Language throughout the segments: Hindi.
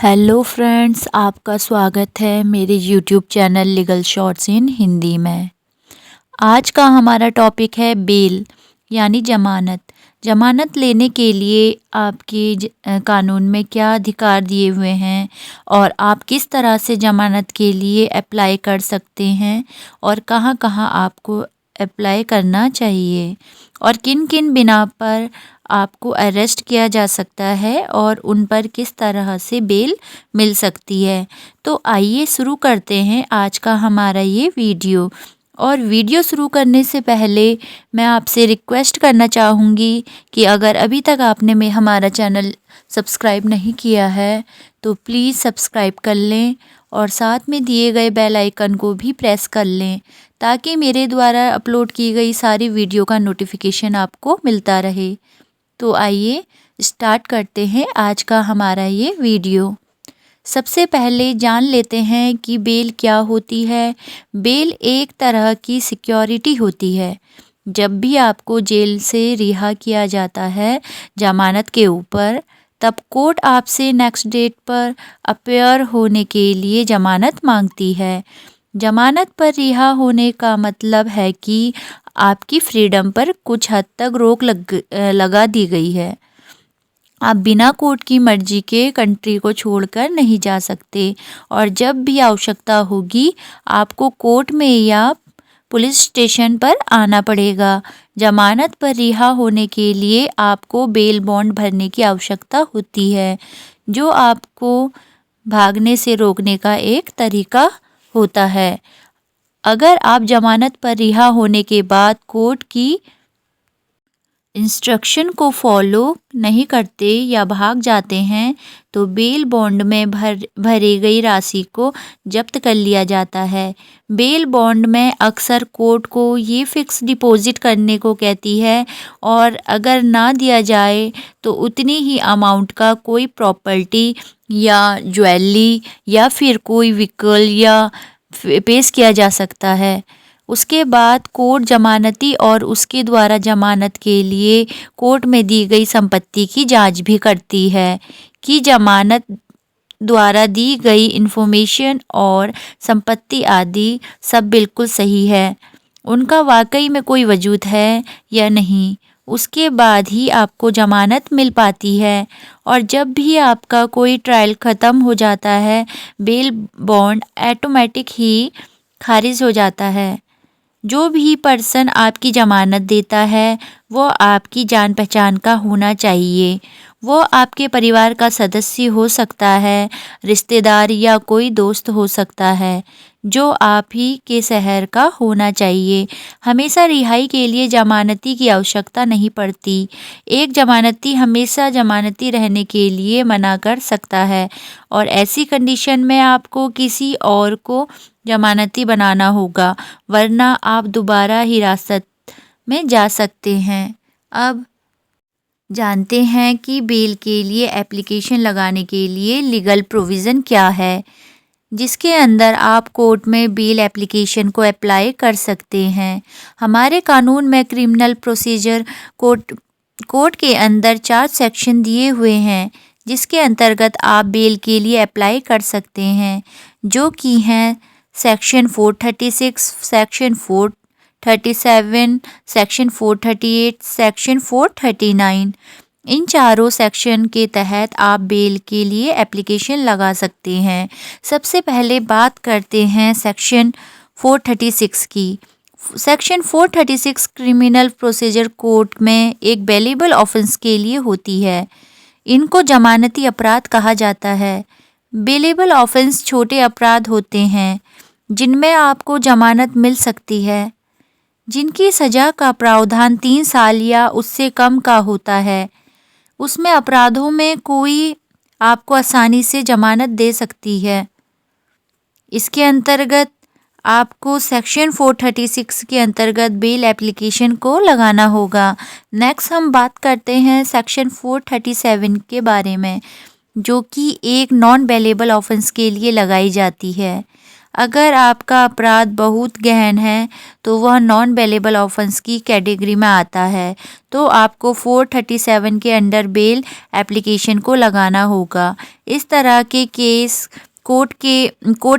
हेलो फ्रेंड्स, आपका स्वागत है मेरे यूट्यूब चैनल लीगल शॉर्ट्स इन हिंदी में। आज का हमारा टॉपिक है बेल यानी ज़मानत। ज़मानत लेने के लिए आपके कानून में क्या अधिकार दिए हुए हैं और आप किस तरह से ज़मानत के लिए अप्लाई कर सकते हैं और कहाँ कहाँ आपको अप्लाई करना चाहिए और किन किन बिना पर आपको अरेस्ट किया जा सकता है और उन पर किस तरह से बेल मिल सकती है। तो आइए शुरू करते हैं आज का हमारा ये वीडियो। और वीडियो शुरू करने से पहले मैं आपसे रिक्वेस्ट करना चाहूँगी कि अगर अभी तक आपने हमारा चैनल सब्सक्राइब नहीं किया है तो प्लीज़ सब्सक्राइब कर लें और साथ में दिए गए बेल आइकन को भी प्रेस कर लें ताकि मेरे द्वारा अपलोड की गई सारी वीडियो का नोटिफिकेशन आपको मिलता रहे। तो आइए स्टार्ट करते हैं आज का हमारा ये वीडियो। सबसे पहले जान लेते हैं कि बेल क्या होती है। बेल एक तरह की सिक्योरिटी होती है। जब भी आपको जेल से रिहा किया जाता है जमानत के ऊपर, तब कोर्ट आपसे नेक्स्ट डेट पर अपेयर होने के लिए जमानत मांगती है। जमानत पर रिहा होने का मतलब है कि आपकी फ्रीडम पर कुछ हद तक रोक लगा दी गई है। आप बिना कोर्ट की मर्जी के कंट्री को छोड़कर नहीं जा सकते और जब भी आवश्यकता होगी आपको कोर्ट में या पुलिस स्टेशन पर आना पड़ेगा। जमानत पर रिहा होने के लिए आपको बेल बॉन्ड भरने की आवश्यकता होती है, जो आपको भागने से रोकने का एक तरीका होता है। अगर आप जमानत पर रिहा होने के बाद कोर्ट की इंस्ट्रक्शन को फॉलो नहीं करते या भाग जाते हैं तो बेल बॉन्ड में भरी गई राशि को जब्त कर लिया जाता है। बेल बॉन्ड में अक्सर कोर्ट को ये फिक्स डिपॉजिट करने को कहती है और अगर ना दिया जाए तो उतनी ही अमाउंट का कोई प्रॉपर्टी या ज्वेलरी या फिर कोई व्हीकल या पेश किया जा सकता है। उसके बाद कोर्ट जमानती और उसके द्वारा जमानत के लिए कोर्ट में दी गई संपत्ति की जांच भी करती है कि जमानत द्वारा दी गई इन्फॉर्मेशन और संपत्ति आदि सब बिल्कुल सही है, उनका वाकई में कोई वजूद है या नहीं। उसके बाद ही आपको जमानत मिल पाती है और जब भी आपका कोई ट्रायल ख़त्म हो जाता है बेल बॉन्ड ऑटोमेटिक ही खारिज हो जाता है। जो भी पर्सन आपकी ज़मानत देता है वो आपकी जान पहचान का होना चाहिए। वो आपके परिवार का सदस्य हो सकता है, रिश्तेदार या कोई दोस्त हो सकता है, जो आप ही के शहर का होना चाहिए। हमेशा रिहाई के लिए जमानती की आवश्यकता नहीं पड़ती। एक जमानती हमेशा जमानती रहने के लिए मना कर सकता है और ऐसी कंडीशन में आपको किसी और को जमानती बनाना होगा, वरना आप दोबारा हिरासत में जा सकते हैं। अब जानते हैं कि बेल के लिए एप्लीकेशन लगाने के लिए लीगल प्रोविज़न क्या है, जिसके अंदर आप कोर्ट में बेल एप्लीकेशन को अप्लाई कर सकते हैं। हमारे कानून में क्रिमिनल प्रोसीजर कोर्ट के अंदर 4 सेक्शन दिए हुए हैं, जिसके अंतर्गत आप बेल के लिए अप्लाई कर सकते हैं, जो कि हैं सेक्शन 436, सेक्शन 437, सेक्शन 438, सेक्शन 439। इन चारों सेक्शन के तहत आप बेल के लिए एप्लीकेशन लगा सकते हैं। सबसे पहले बात करते हैं सेक्शन 436 की। सेक्शन 436 क्रिमिनल प्रोसीजर कोड में एक बेलेबल ऑफेंस के लिए होती है। इनको जमानती अपराध कहा जाता है। बेलेबल ऑफेंस छोटे अपराध होते हैं जिनमें आपको जमानत मिल सकती है, जिनकी सज़ा का प्रावधान 3 साल या उससे कम का होता है। उसमें अपराधों में कोई आपको आसानी से जमानत दे सकती है। इसके अंतर्गत आपको सेक्शन 436 के अंतर्गत बेल एप्लीकेशन को लगाना होगा। नेक्स्ट हम बात करते हैं सेक्शन 437 के बारे में, जो कि एक नॉन बेलेबल ऑफेंस के लिए लगाई जाती है। अगर आपका अपराध बहुत गहन है तो वह नॉन बेलेबल ऑफेंस की कैटेगरी में आता है, तो आपको 437 के अंडर बेल एप्लीकेशन को लगाना होगा। इस तरह के केस कोर्ट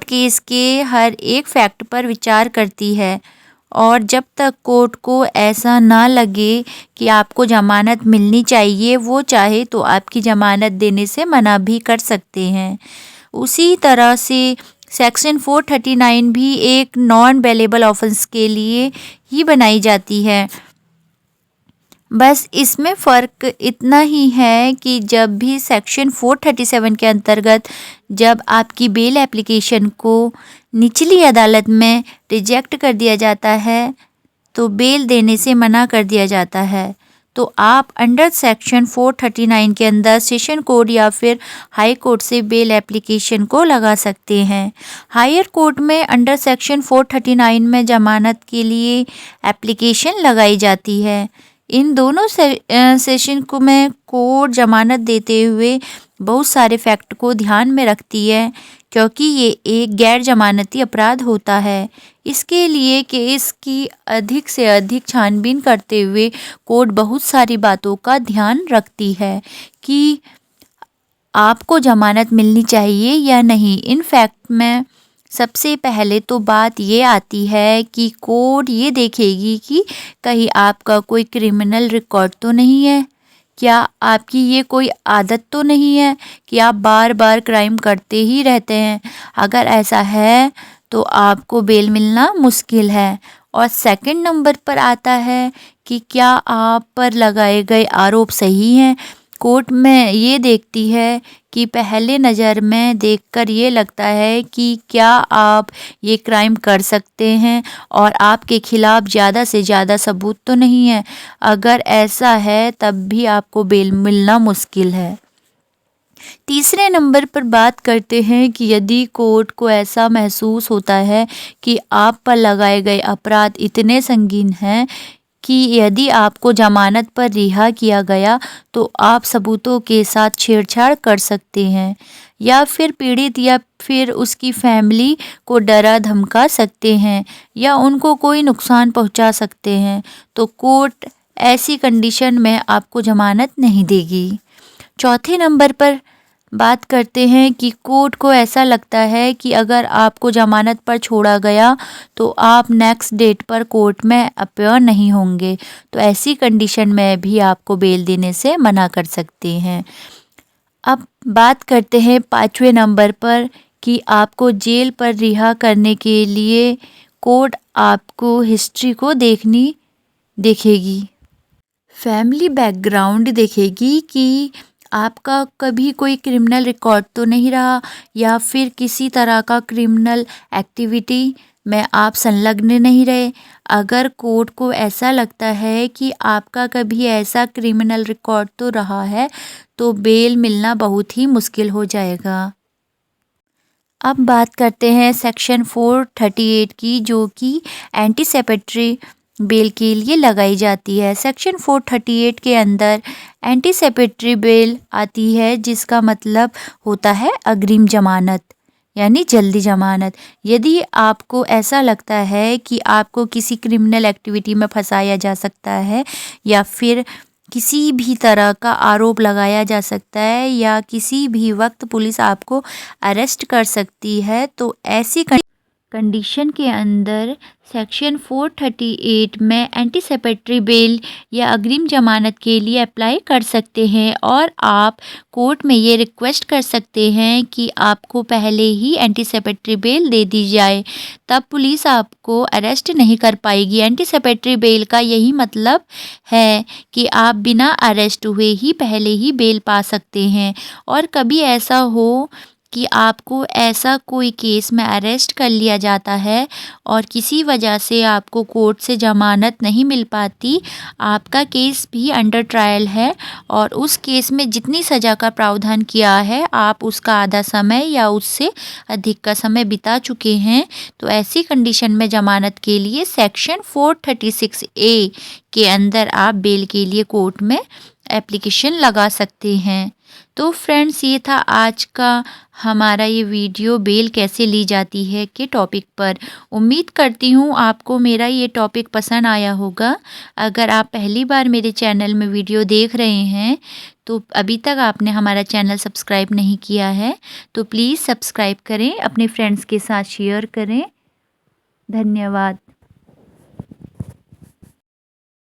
केस के हर एक फैक्ट पर विचार करती है और जब तक कोर्ट को ऐसा ना लगे कि आपको जमानत मिलनी चाहिए, वो चाहे तो आपकी जमानत देने से मना भी कर सकते हैं। उसी तरह से सेक्शन 439 भी एक नॉन बेलेबल ऑफेंस के लिए ही बनाई जाती है। बस इसमें फ़र्क इतना ही है कि जब भी सेक्शन 437 के अंतर्गत जब आपकी बेल एप्लीकेशन को निचली अदालत में रिजेक्ट कर दिया जाता है तो बेल देने से मना कर दिया जाता है, तो आप अंडर सेक्शन 439 के अंदर सेशन कोर्ट या फिर हाई कोर्ट से बेल एप्लीकेशन को लगा सकते हैं। हायर कोर्ट में अंडर सेक्शन 439 में जमानत के लिए एप्लीकेशन लगाई जाती है। इन दोनों सेशन को में कोर्ट जमानत देते हुए बहुत सारे फैक्ट को ध्यान में रखती है क्योंकि ये एक गैर जमानती अपराध होता है। इसके लिए केस की अधिक से अधिक छानबीन करते हुए कोर्ट बहुत सारी बातों का ध्यान रखती है कि आपको जमानत मिलनी चाहिए या नहीं। इन फैक्ट में सबसे पहले तो बात ये आती है कि कोर्ट ये देखेगी कि कहीं आपका कोई क्रिमिनल रिकॉर्ड तो नहीं है, क्या आपकी ये कोई आदत तो नहीं है कि आप बार बार क्राइम करते ही रहते हैं। अगर ऐसा है तो आपको बेल मिलना मुश्किल है। और सेकंड नंबर पर आता है कि क्या आप पर लगाए गए आरोप सही हैं। कोर्ट में ये देखती है कि पहले नज़र में देखकर ये लगता है कि क्या आप ये क्राइम कर सकते हैं और आपके खिलाफ ज़्यादा से ज़्यादा सबूत तो नहीं है। अगर ऐसा है तब भी आपको बेल मिलना मुश्किल है। तीसरे नंबर पर बात करते हैं कि यदि कोर्ट को ऐसा महसूस होता है कि आप पर लगाए गए अपराध इतने संगीन हैं कि यदि आपको जमानत पर रिहा किया गया तो आप सबूतों के साथ छेड़छाड़ कर सकते हैं या फिर पीड़ित या फिर उसकी फैमिली को डरा धमका सकते हैं या उनको कोई नुकसान पहुंचा सकते हैं, तो कोर्ट ऐसी कंडीशन में आपको जमानत नहीं देगी। चौथे नंबर पर बात करते हैं कि कोर्ट को ऐसा लगता है कि अगर आपको जमानत पर छोड़ा गया तो आप नेक्स्ट डेट पर कोर्ट में अपीयर नहीं होंगे, तो ऐसी कंडीशन में भी आपको बेल देने से मना कर सकते हैं। अब बात करते हैं पाँचवें नंबर पर कि आपको जेल पर रिहा करने के लिए कोर्ट आपको हिस्ट्री को देखेगी, फैमिली बैकग्राउंड देखेगी कि आपका कभी कोई क्रिमिनल रिकॉर्ड तो नहीं रहा या फिर किसी तरह का क्रिमिनल एक्टिविटी में आप संलग्न नहीं रहे। अगर कोर्ट को ऐसा लगता है कि आपका कभी ऐसा क्रिमिनल रिकॉर्ड तो रहा है तो बेल मिलना बहुत ही मुश्किल हो जाएगा। अब बात करते हैं सेक्शन 438 की, जो कि एंटीसिपेटरी बेल के लिए लगाई जाती है। सेक्शन 438 के अंदर एंटीसिपेटरी बेल आती है जिसका मतलब होता है अग्रिम जमानत यानी जल्दी जमानत। यदि आपको ऐसा लगता है कि आपको किसी क्रिमिनल एक्टिविटी में फंसाया जा सकता है या फिर किसी भी तरह का आरोप लगाया जा सकता है या किसी भी वक्त पुलिस आपको अरेस्ट कर सकती है, तो ऐसी कंडीशन के अंदर सेक्शन 438 में एंटीसिपेटरी बेल या अग्रिम जमानत के लिए अप्लाई कर सकते हैं और आप कोर्ट में ये रिक्वेस्ट कर सकते हैं कि आपको पहले ही एंटीसिपेटरी बेल दे दी जाए, तब पुलिस आपको अरेस्ट नहीं कर पाएगी। एंटीसिपेटरी बेल का यही मतलब है कि आप बिना अरेस्ट हुए ही पहले ही बेल पा सकते हैं। और कभी ऐसा हो कि आपको ऐसा कोई केस में अरेस्ट कर लिया जाता है और किसी वजह से आपको कोर्ट से जमानत नहीं मिल पाती, आपका केस भी अंडर ट्रायल है और उस केस में जितनी सज़ा का प्रावधान किया है आप उसका आधा समय या उससे अधिक का समय बिता चुके हैं, तो ऐसी कंडीशन में जमानत के लिए सेक्शन 436A के अंदर आप बेल के लिए कोर्ट में एप्लीकेशन लगा सकते हैं। तो फ्रेंड्स ये था आज का हमारा ये वीडियो बेल कैसे ली जाती है के टॉपिक पर। उम्मीद करती हूँ आपको मेरा ये टॉपिक पसंद आया होगा। अगर आप पहली बार मेरे चैनल में वीडियो देख रहे हैं तो अभी तक आपने हमारा चैनल सब्सक्राइब नहीं किया है तो प्लीज़ सब्सक्राइब करें, अपने फ्रेंड्स के साथ शेयर करें। धन्यवाद।